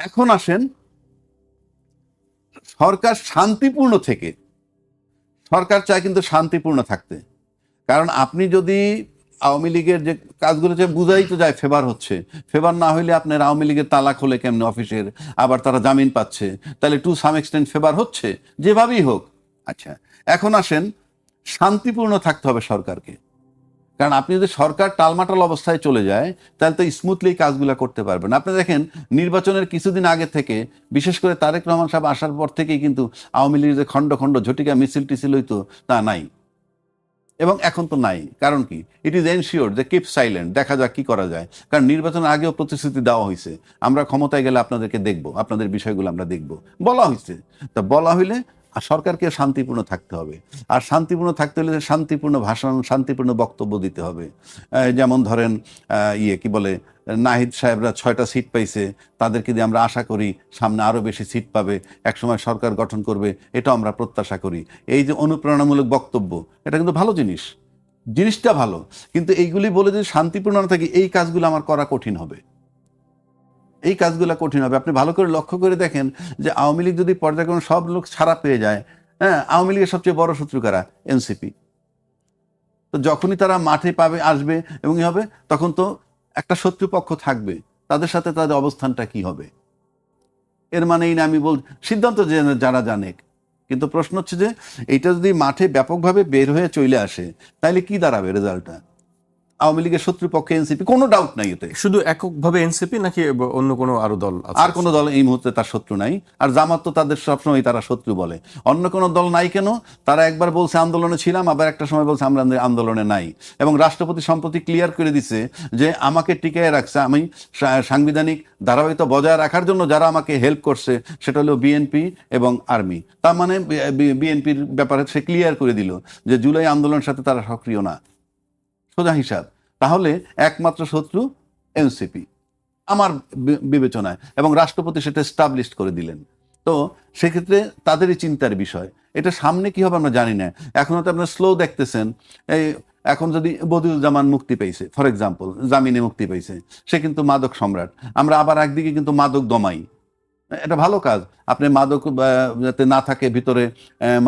এখন আসেন সরকার শান্তিপূর্ণ থেকে, সরকার চায় কিন্তু শান্তিপূর্ণ থাকতে। কারণ আপনি যদি আওয়ামী লীগের যে কাজগুলো যে বুঝাই তো যায় ফেভার হচ্ছে, ফেভার না হইলে আপনার আওয়ামী লীগের তালা খোলে কেমনে অফিসের, আবার তারা জামিন পাচ্ছে, তাহলে টু সাম এক্সটেন্ট ফেভার হচ্ছে যেভাবেই হোক। আচ্ছা, এখন আসেন শান্তিপূর্ণ থাকতে হবে সরকারকে। কারণ আপনি যদি সরকার টালমাটাল অবস্থায় চলে যায় তাহলে তো স্মুথলি কাজগুলো করতে পারবেন। আপনি দেখেন নির্বাচনের কিছুদিন আগে থেকে, বিশেষ করে তারেক রহমান সাহেব আসার পর থেকেই কিন্তু আওয়ামী লীগের যে খণ্ড খণ্ড ঝটিকা মিছিল টিছিল হইতো তা নাই, এবং এখন তো নাই। কারণ কি? ইট ইজ এনশিওর যে কিপ সাইলেন্ট, দেখা যাক কি করা যায়। কারণ নির্বাচনের আগেও প্রতিশ্রুতি দেওয়া হয়েছে, আমরা ক্ষমতায় গেলে আপনাদেরকে দেখব, আপনাদের বিষয়গুলো আমরা দেখব, বলা হয়েছে। তা বলা হইলে সরকারকে শান্তিপূর্ণ থাকতে হবে। আর শান্তিপূর্ণ থাকতে হলে শান্তিপূর্ণ ভাষণ, শান্তিপূর্ণ বক্তব্য দিতে হবে। যেমন ধরেন কি বলে, নাহিদ সাহেবরা 6টা সিট পাইছে, তাদেরকে দিয়ে আমরা আশা করি সামনে আরও বেশি সিট পাবে, একসময় সরকার গঠন করবে, এটাও আমরা প্রত্যাশা করি। এই যে অনুপ্রেরণামূলক বক্তব্য, এটা কিন্তু ভালো জিনিস, জিনিসটা ভালো। কিন্তু এইগুলি বলে যদি শান্তিপূর্ণ না থাকে, এই কাজগুলো আমার করা কঠিন হবে, এই কাজগুলো কঠিন হবে। আপনি ভালো করে লক্ষ্য করে দেখেন যে আওয়ামী লীগ যদি পর্যায়ক্রমে সব লোক ছাড়া পেয়ে যায়, হ্যাঁ, আওয়ামী লীগের সবচেয়ে বড় শত্রু কারা? এনসিপি। তো যখনই তারা মাঠে পাবে, আসবে এবং হবে, তখন তো একটা শত্রুপক্ষ থাকবে, তাদের সাথে তাদের অবস্থানটা কি হবে? এর মানে এই না আমি সিদ্ধান্ত যারা জানে। কিন্তু প্রশ্ন হচ্ছে যে এইটা যদি মাঠে ব্যাপকভাবে বের হয়ে চলে আসে, তাহলে কি দাঁড়াবে রেজাল্টটা? আওয়ামী লীগের শত্রুপক্ষে এনসিপি, কোনো ডাউট নাই এতে। শুধু এককভাবে এনসিপি নাকি অন্য কোনো আরো দল আছে? আর কোনো দল এই মুহূর্তে তার শত্রু নাই। আর জামাত তো তাদের সবসময় তারা শত্রু বলে। অন্য কোনো দল নাই কেন? তারা একবার বলছে আন্দোলনে ছিলাম, আবার একটা সময় বলছে আমরা আন্দোলনে নাই। এবং রাষ্ট্রপতি সম্প্রতি ক্লিয়ার করে দিছে যে আমাকে টিকিয়ে রাখছে, আমি সাংবিধানিক ধারাবাহিকতা বজায় রাখার জন্য যারা আমাকে হেল্প করছে সেটা হলো বিএনপি এবং আর্মি। তার মানে বিএনপির ব্যাপারে সে ক্লিয়ার করে দিল যে জুলাই আন্দোলনের সাথে তারা সক্রিয় না, সোজা হিসাব। তাহলে একমাত্র শত্রু এনসিপি আমার বিবেচনায়, এবং রাষ্ট্রপতি সেটা এস্টাবলিশ করে দিলেন। তো সেক্ষেত্রে তাদেরই চিন্তার বিষয়। এটা সামনে কি হবে আমরা জানি না। এখনো তো আপনার স্লো দেখতেছেন। এই এখন যদি বদিউজ্জামান মুক্তি পেয়েছে, ফর এক্সাম্পল, জামিনে মুক্তি পেয়েছে, সে কিন্তু মাদক সম্রাট। আমরা আবার একদিকে কিন্তু মাদক দমাই, এটা ভালো কাজ। আপনি মাদক যাতে না থাকে ভিতরে,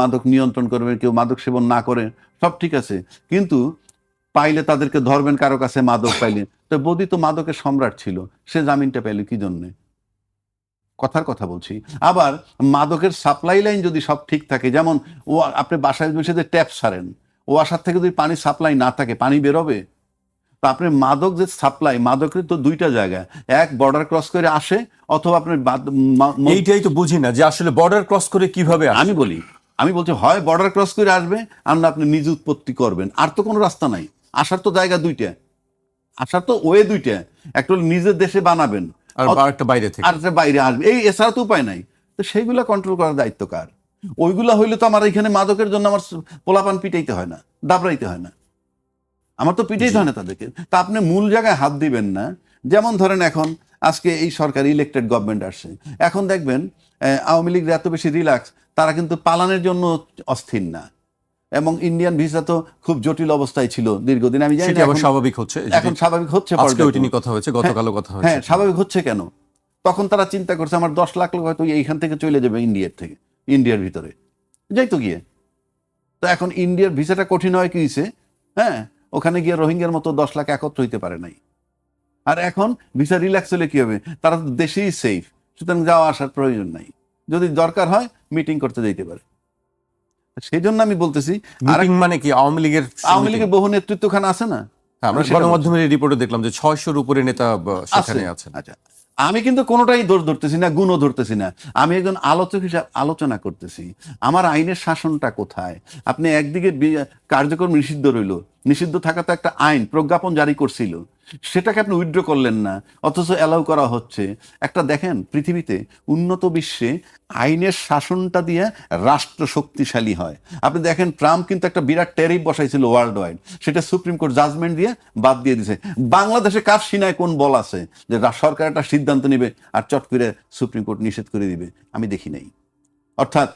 মাদক নিয়ন্ত্রণ করবেন, কেউ মাদক সেবন না করে, সব ঠিক আছে। কিন্তু পাইলে তাদেরকে ধরবেন, কারো কাছে মাদক পাইলে। তো বদি তো মাদকের সম্রাট ছিল, সে জামিনটা পেল কি জন্যে? কথার কথা বলছি। আবার মাদকের সাপ্লাই লাইন যদি সব ঠিক থাকে, যেমন ও আপনি বাসায় বসে যে ট্যাপ সারেন, ওয়াসার থেকে যদি পানি সাপ্লাই না থাকে, পানি বেরোবে? তো আপনি মাদক যে সাপ্লাই, মাদকের তো দুইটা জায়গায়, এক বর্ডার ক্রস করে আসে, অথবা আপনি এইটাই তো বুঝি না যে আসলে বর্ডার ক্রস করে কিভাবে আসে। আমি বলছি হয় বর্ডার ক্রস করে আসবে, আর না আপনি নিজ উৎপত্তি করবেন। আর তো কোনো রাস্তা নাই। আসার তো জায়গা দুইটা, আসার তো ওয়ে দুইটা। একটা হলো নিজের দেশে বানাবেন, আর একটা বাইরে থেকে, আর একটা বাইরে আসবে, এই এছাড়া তো উপায় নাই। তো সেইগুলা কন্ট্রোল করার দায়িত্ব কার? ওইগুলা হইলে তো আমার এখানে মাদকের জন্য আমার পোলাপান পিটাইতে হয় না, দাবড়াইতে হয় না, আমার তো পিটাইতে হয় না তাদেরকে। তা আপনি মূল জায়গায় হাত দিবেন না। যেমন ধরেন এখন আজকে এই সরকার ইলেক্টেড গভর্নমেন্ট আসছে, এখন দেখবেন আওয়ামী লীগ এত বেশি রিল্যাক্স, তারা কিন্তু পালানের জন্য অস্থির না। এবং ইন্ডিয়ান ভিসা তো খুব জটিল অবস্থায় ছিল দীর্ঘদিন, আমি জানি না স্বাভাবিক হচ্ছে, এখন স্বাভাবিক হচ্ছে। কথা হয়েছে, গতকালও কথা হয়েছে। হ্যাঁ, স্বাভাবিক হচ্ছে কেন? তখন তারা চিন্তা করছে আমার 10 লাখ লোক হয়তো এইখান থেকে চলে যাবে ইন্ডিয়ার ভিতরে যাইতো গিয়ে। তো এখন ইন্ডিয়ার ভিসাটা কঠিন হয় কি হয়েছে? হ্যাঁ, ওখানে গিয়ে রোহিঙ্গার মতো 10 লাখ একত্র হইতে পারে নাই। আর এখন ভিসা রিল্যাক্স হলে কি হবে? তারা তো দেশেই সেফ, সুতরাং যাওয়া আসার প্রয়োজন নাই। যদি দরকার হয় মিটিং করতে যেতে পারে। সেই জন্য আমি বলতেছি, মানে কি আওয়ামী লীগের বহু নেতৃত্বখানা আছে না? আমরা গণমাধ্যমের রিপোর্টে দেখলাম যে 600-র উপরে নেতা সেখানে আছেন। আচ্ছা, আমি কিন্তু কোনোটাই দোষ ধরতেছি না, গুণও ধরতেছি না। আমি একজন আলোচক হিসাবে আলোচনা করতেছি আমার আইনের শাসনটা কোথায়। আপনি একদিকে কার্যক্রম নিষিদ্ধ রইল, নিষিদ্ধ থাকা তো একটা আইন, প্রজ্ঞাপন জারি করছিল, সেটাকে আপনি উইথড্র করলেন না, অথচ অ্যালাউ করা হচ্ছে। একটা দেখেন, পৃথিবীতে উন্নত বিশ্বে আইনের শাসনটা দিয়ে রাষ্ট্র শক্তিশালী হয়। আপনি দেখেন ট্রাম্প কিন্তু একটা বিরাট ট্যারিফ বসাইছিল ওয়ার্ল্ড ওয়াইড, সেটা সুপ্রিম কোর্ট জাজমেন্ট দিয়ে বাদ দিয়ে দিছে। বাংলাদেশে কার সিনায় কোন বল আছে যে সরকার একটা সিদ্ধান্ত নেবে আর চট করে সুপ্রিম কোর্ট নিষেধ করে দিবে? আমি দেখি নাই। অর্থাৎ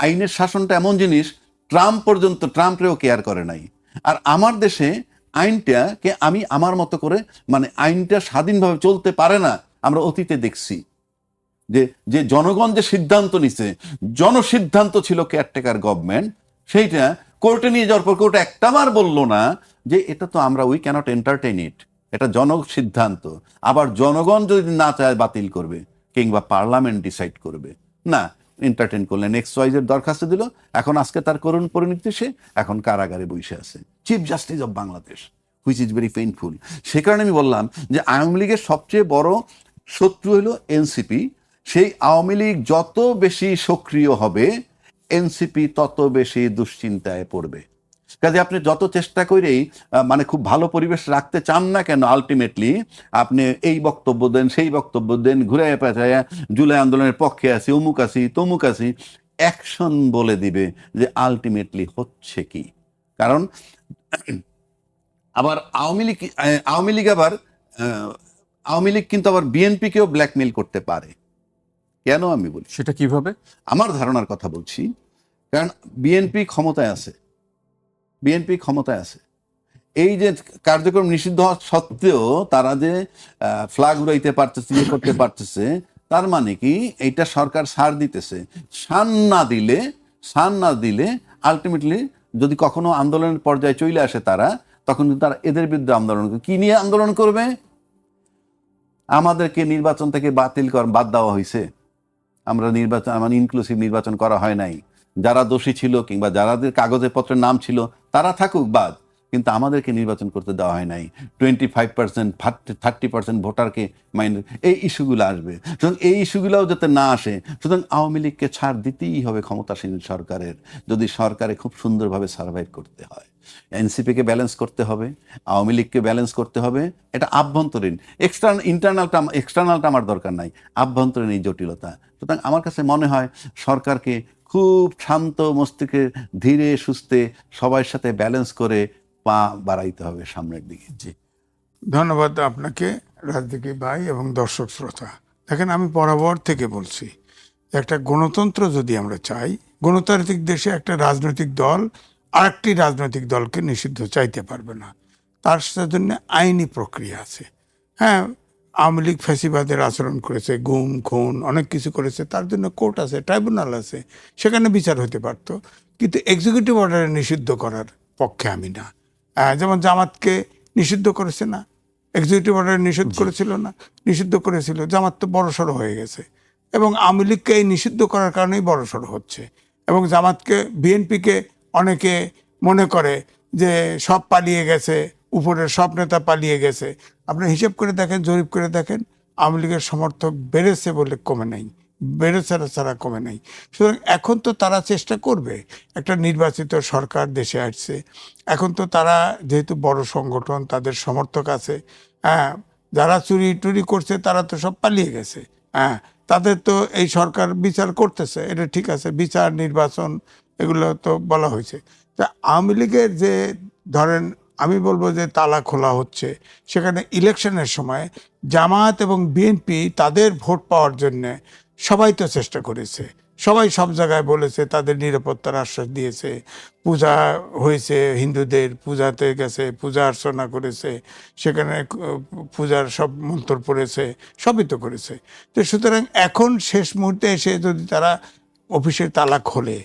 আইনের শাসনটা এমন জিনিস, ট্রাম্পরেও কেয়ার করে নাই। আর আমার দেশে আইনটাকে আমি আমার মতো করে, মানে আইনটা স্বাধীনভাবে চলতে পারে না, আমরা অতীতে দেখছি। যে যে জনগণ যে সিদ্ধান্ত নিছে, জনসিদ্ধান্ত ছিল কেয়ারটেকার গভর্নমেন্ট, সেইটা কোর্টে নিয়ে যাওয়ার পর কোর্ট একটাবার বললো না যে এটা তো আমরা উই ক্যানট এন্টারটেইন ইট, এটা জনসিদ্ধান্ত। আবার জনগণ যদি না চায় বাতিল করবে, কিংবা পার্লামেন্ট ডিসাইড করবে, না এন্টারটেইন করলেন, এক্সওয়াইজের দরখাস্ত দিল, এখন আজকে তার করুণ পরিণতি, সে এখন কারাগারে বসে আছে, chief justice of Bangladesh, which is very painful. সে কারণে আমি বললাম যে আওয়ামী লীগের সবচেয়ে বড় শত্রু হলো এনসিপি। সেই আওয়ামী লীগ যত বেশি সক্রিয় হবে, এনসিপি তত বেশি দুশ্চিন্তায় পড়বে। কাজে আপনি যত চেষ্টা করেই মানে খুব ভালো পরিবেশ রাখতে চান না কেন, আলটিমেটলি আপনি এই বক্তব্য দেন, সেই বক্তব্য দেন, ঘুরে পেঁচায় জুলাই আন্দোলনের পক্ষে আছি, অমুক আছি, তমুক আছি, অ্যাকশন বলে দিবে যে আলটিমেটলি হচ্ছে কি। কারণ আবার আওয়ামী লীগ আবার আওয়ামী লীগ কিন্তু আবার বিএনপিকেও ব্ল্যাকমেইল করতে পারে। কেন আমি বলি, সেটা কিভাবে? আমার ধারণার কথা বলছি। কারণ বিএনপি ক্ষমতায় আছে, বিএনপি ক্ষমতায় আছে, এই যে কার্যক্রম নিষিদ্ধ হওয়া সত্ত্বেও তারা যে ফ্ল্যাগ উড়াইতে পারতেছে, ইয়ে করতে পারতেছে, তার মানে কি এইটা সরকার ছাড় দিতেছে। ছাড় না দিলে আলটিমেটলি যদি কখনো আন্দোলনের পর্যায়ে চলে আসে তারা, তখন কিন্তু তারা এদের বিরুদ্ধে আন্দোলন করবে। কি নিয়ে আন্দোলন করবে? আমাদেরকে নির্বাচন থেকে বাদ দেওয়া হয়েছে, আমরা নির্বাচন, মানে ইনক্লুসিভ নির্বাচন করা হয় নাই, যারা দোষী ছিল কিংবা যারাদের কাগজে পত্রের নাম ছিল তারা থাকুক বাদ, কিন্তু আমাদেরকে নির্বাচন করতে দেওয়া হয় নাই। 25%, 30% ভোটারকে মাইন্ড, এই ইস্যুগুলো আসবে। সুতরাং এই ইস্যুগুলোও যাতে না আসে, সুতরাং আওয়ামী লীগকে ছাড় দিতেই হবে ক্ষমতাসীন সরকারের, যদি সরকারে খুব সুন্দরভাবে সার্ভাইভ করতে হয়। এনসিপিকে ব্যালেন্স করতে হবে, আওয়ামী লীগকে ব্যালেন্স করতে হবে। এটা আভ্যন্তরীণ, এক্সটার্নালটা আমার দরকার নাই, আভ্যন্তরীণ এই জটিলতা। সুতরাং আমার কাছে মনে হয় সরকারকে খুব শান্ত মস্তিষ্কে, ধীরে সুস্থে সবার সাথে ব্যালেন্স করে পা বাড়াইতে হবে সামনের দিকে। জি, ধন্যবাদ আপনাকে রাজদিকি ভাই এবং দর্শক শ্রোতা। দেখেন, আমি বরাবর থেকে বলছি, একটা গণতন্ত্র যদি আমরা চাই, গণতান্ত্রিক দেশে একটা রাজনৈতিক দল আরেকটি রাজনৈতিক দলকে নিষিদ্ধ চাইতে পারবে না, তার জন্য আইনি প্রক্রিয়া আছে। হ্যাঁ, আওয়ামী লীগ ফ্যাসিবাদের আচরণ করেছে, গুম খুন অনেক কিছু করেছে, তার জন্য কোর্ট আছে, ট্রাইব্যুনাল আছে, সেখানে বিচার হতে পারতো। কিন্তু এক্সিকিউটিভ অর্ডারে নিষিদ্ধ করার পক্ষে আমি না। যেমন জামাতকে নিষিদ্ধ করেছে না, এক্সিকিউটিভ অর্ডারে নিষিদ্ধ করেছিল না, নিষিদ্ধ করেছিল, জামাত তো বড়সড় হয়ে গেছে। এবং আওয়ামী লীগকে এই নিষিদ্ধ করার কারণেই বড়সড় হচ্ছে। এবং জামাতকে, বিএনপিকে অনেকে মনে করে যে সব পালিয়ে গেছে, উপরের সব নেতা পালিয়ে গেছে। আপনি হিসেব করে দেখেন, জরিপ করে দেখেন, আওয়ামী লীগের সমর্থক বেড়েছে বলে কমে নাই, বেড়েছে ছাড়া কমে নাই। সুতরাং এখন তো তারা চেষ্টা করবে, একটা নির্বাচিত সরকার দেশে আসছে, এখন তো তারা যেহেতু বড় সংগঠন, তাদের সমর্থক আছে, হ্যাঁ, যারা চুরি টুরি করছে তারা তো সব পালিয়ে গেছে, হ্যাঁ, তাদের তো এই সরকার বিচার করতেছে, এটা ঠিক আছে, বিচার নির্বাচন এগুলো তো বলা হয়েছে। তা আওয়ামী লীগের যে ধরেন, আমি বলবো যে তালা খোলা হচ্ছে, সেখানে ইলেকশনের সময় জামাত এবং বিএনপি তাদের ভোট পাওয়ার জন্যে সবাই তো চেষ্টা করেছে, সবাই সব জায়গায় বলেছে, তাদের নিরাপত্তার আশ্বাস দিয়েছে, পূজা হয়েছে, হিন্দুদের পূজাতে গেছে, পূজা অর্চনা করেছে, সেখানে পূজার সব মন্ত্র পড়েছে, সবই তো করেছে। তো সুতরাং এখন শেষ মুহূর্তে এসে যদি তারা অফিসের তালা খোলে,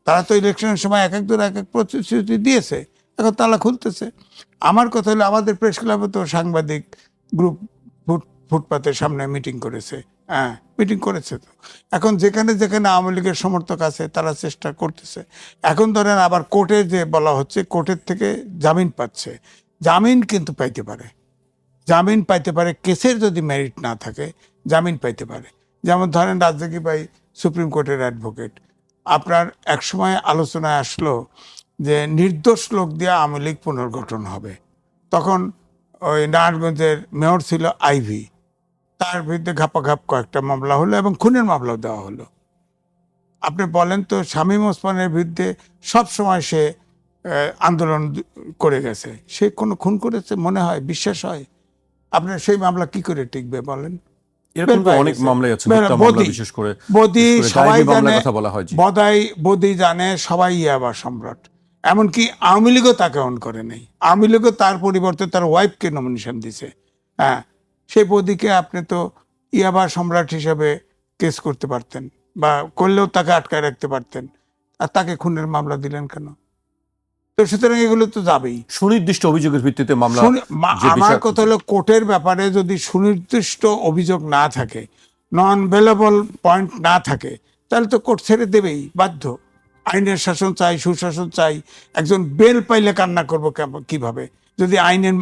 তারা তো ইলেকশনের সময় এক একজন এক এক প্রতিশ্রুতি দিয়েছে, এখন তালা খুলতেছে। আমার কথা হলো, আমাদের প্রেস ক্লাবে তো সাংবাদিক গ্রুপ ফুটপাতের সামনে মিটিং করেছে, হ্যাঁ, মিটিং করেছে। তো এখন যেখানে যেখানে আওয়ামী লীগের সমর্থক আছে তারা চেষ্টা করতেছে। এখন ধরেন আবার কোর্টে যে বলা হচ্ছে, কোর্টের থেকে জামিন পাচ্ছে, জামিন কিন্তু পাইতে পারে, জামিন পাইতে পারে, কেসের যদি মেরিট না থাকে জামিন পাইতে পারে। যেমন ধরেন রাজদিকি ভাই সুপ্রিম কোর্টের অ্যাডভোকেট, আপনার একসময় আলোচনায় আসলো যে নির্দোষ লোক দিয়ে আওয়ামী লীগ পুনর্গঠন হবে। তখন ওই নারায়ণগঞ্জের মেয়র ছিল আইভি, তার বিরুদ্ধে ঘাপাঘাপ কয়েকটা মামলা হলো এবং খুনের মামলাও দেওয়া হলো। আপনি বলেন তো, শামীম ওসমানের বিরুদ্ধে সবসময় সে আন্দোলন করে গেছে, সে কোনো খুন করেছে মনে হয়, বিশ্বাস হয়? আপনার সেই মামলা কি করে টিকবে বলেন? এরকম তো অনেক মামলাই আছে, মিথ্যা মামলা, বিশেষ করে বদি সবাই জানে, কথা বলা হয়। বদি জানে, সবাই ইয়াবা সম্রাট, এমনকি আওয়ামী লীগও তাকে অন করে নেই, আওয়ামী লীগও তার পরিবর্তে তার ওয়াইফকে নমিনেশন দিছে। হ্যাঁ, সেই বদিকে আপনি তো ইয়াবা সম্রাট হিসেবে কেস করতে পারতেন, বা করলেও তাকে আটকায় রাখতে পারতেন, আর তাকে খুনের মামলা দিলেন কেন? তো সুতরাং এগুলো তো যাবেই। সুনির্দিষ্ট অভিযোগের ভিত্তিতে মামলা। যে আমার বিষয়- কথা হলো, কোর্টের ব্যাপারে যদি সুনির্দিষ্ট অভিযোগ না থাকে, নন ভেলেবল পয়েন্ট না থাকে, তাহলে তো কোর্ট ছেড়ে দেবেই, বাধ্য। আইনের শাসন চাই, সুশাসন চাই। একজন বেল পাইলে কান্না করবো কিভাবে, যদি আইনের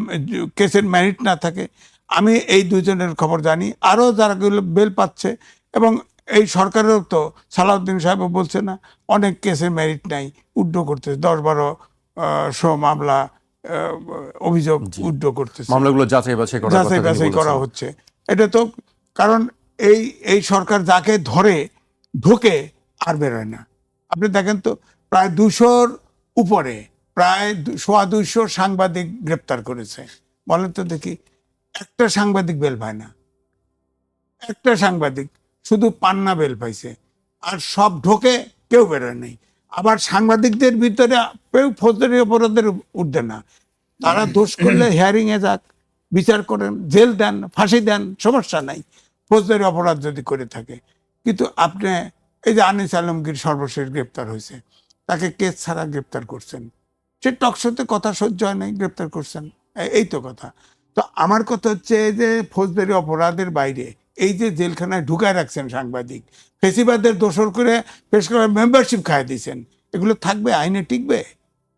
কেসের মেরিট না থাকে? আমি এই দুজনের খবর জানি, আরও যারা বেল পাচ্ছে, এবং এই সরকারেরও তো সালাউদ্দিন সাহেবও বলছে না, অনেক কেসের মেরিট নাই, উড্ড করতেছে, 10-12 মামলা, অভিযোগ উড্ড করতেছে, মামলাগুলো যাচাই বাছাই করার কথা যাচাই তিনি বাছাই করা বলেছেন। হচ্ছে। এটা তো কারণ এই সরকার যাকে ধরে ঢোকে আর বেরোয় না। আপনি দেখেন তো, প্রায় 200-র উপরে, প্রায় 200 সাংবাদিক গ্রেপ্তার করেছে। বলেন তো দেখি, একটা সাংবাদিক বেল পায় না, একটা সাংবাদিক শুধু পান্না বেল পাইছে, আর সব ঢোকে, কেউ বেরোয় নেই। আবার সাংবাদিকদের ভিতরে কেউ ফৌজদারি অপরাধের ঊর্ধ্বে না, তারা দোষ করলে হিয়ারিং এ যাক, বিচার করেন, জেল দেন, ফাঁসি দেন, সমস্যা নাই, ফৌজদারি অপরাধ যদি করে থাকে। কিন্তু আপনি এই যে আনিস আলমগীর সর্বশেষ গ্রেপ্তার হয়েছে, তাকে কেস ছাড়া গ্রেপ্তার করছেন, সে টকশোতে কথা সহ্য হয় নাই, গ্রেপ্তার করছেন, এই তো কথা। তো আমার কথা হচ্ছে যে ফৌজদারি অপরাধের বাইরে এই যে জেলখানায় ঢুকায় রাখছেন সাংবাদিক, ফেসিবাদের দোষর করে পেশ করে মেম্বারশিপ খাইয়ে দিয়েছেন, এগুলো থাকবে? আইনে টিকবে?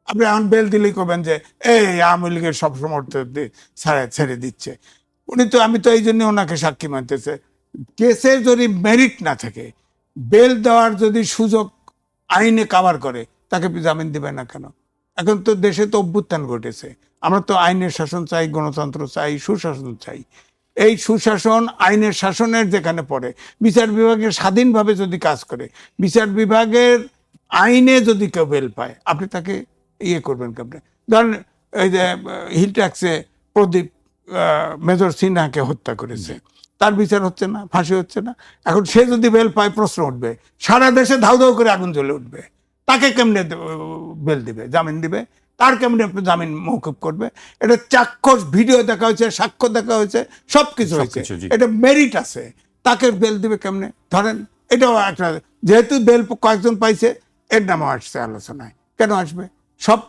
আপনি এখন বেল দিলেই করবেন যে এই আওয়ামী লীগের সব সমর্থক ছেড়ে দিচ্ছে। উনি তো, আমি তো এই জন্য ওনাকে সাক্ষী মানতেছে, কেসের যদি মেরিট না থাকে, বেল দেওয়ার যদি সুযোগ আইনে কাভার করে, তাকে জামিন দিবে না কেন? এখন তো দেশে তো অভ্যুত্থান ঘটেছে, আমরা তো আইনের শাসন চাই, গণতন্ত্র চাই, সুশাসন চাই। এই সুশাসন আইনের শাসনের যেখানে পড়ে, বিচার বিভাগের স্বাধীনভাবে যদি কাজ করে, বিচার বিভাগের আইনে যদি কেউ বেল পায়, আপনি তাকে ইয়ে করবেন কেমনে? ধরেন এই যে হিল ট্যাক্সে প্রদীপ মেজর সিনহাকে হত্যা করেছে, তার বিচার হচ্ছে না, ফাঁসি হচ্ছে না। এখন সে যদি বেল পায়, প্রশ্ন উঠবে, সারা দেশে ধাউ ধাউ করে আগুন জ্বলে উঠবে, তাকে কেমনে বেল দিবে, জামিন দিবে? তার কেমনে জামিন মওকুফ করবে? এটা চাক্ষুষ ভিডিও দেখা হয়েছে, সাক্ষ্য দেখা হয়েছে, সবকিছু হয়েছে, সবকিছু, জি। এটা মেরিট আছে, তাকে বেল দিবে কেমনে? ধরেন এটাও একটা, যেহেতু বেল কয়েকজন পাইছে, এর নামও আসছে আলোচনায়, কেন আসবে? সব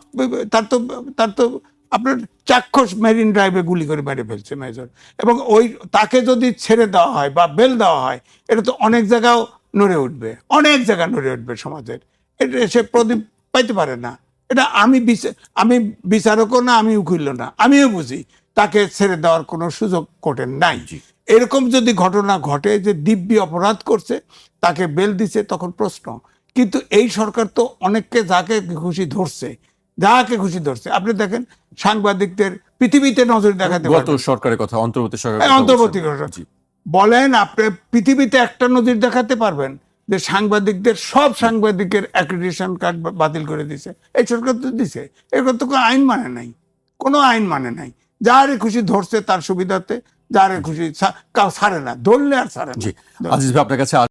তার তো আপনার চাক্ষুষ মেরিন ড্রাইভে গুলি করে মেরে ফেলছে মেজর, এবং ওই তাকে যদি ছেড়ে দেওয়া হয় বা বেল দেওয়া হয়, এটা তো অনেক জায়গাও নড়ে উঠবে, অনেক জায়গা নড়ে উঠবে সমাজের। এটা সে প্রদীপ পাইতে পারে না। এটা আমি বিচারকও না, আমি উকিলও না, আমিও বুঝি তাকে ছেড়ে দেওয়ার কোনো সুযোগ কোর্টের নাই। এরকম যদি ঘটনা ঘটে যে দিব্যি অপরাধ করছে, তাকে বেল দিছে, তখন প্রশ্ন। কিন্তু এই সরকার তো অনেককে যাকে খুশি ধরছে, যাকে খুশি ধরছে। আপনি দেখেন, সাংবাদিকদের পৃথিবীতে নজর দেখাতে গত পারবেন। সরকারের কথা, অন্তর্বর্তী সরকারের এই কথা অন্তর্বর্তী বলছেন। সরকার। জি। বলেন, আপনি পৃথিবীতে একটা নজির দেখাতে পারবেন যে সাংবাদিকদের, সব সাংবাদিকের অ্যাক্রিডিটেশন কার্ড বাতিল করে দিছে? এই সরকার তো দিছে। এরকম তো কোনো আইন মানে নাই, কোনো আইন মানে নাই। যারে খুশি ধরছে তার সুবিধাতে, যারে খুশি ছাড়ে না, ধরলে আর ছাড়ে না। জি, আজিজ ভাই, আপনার কাছে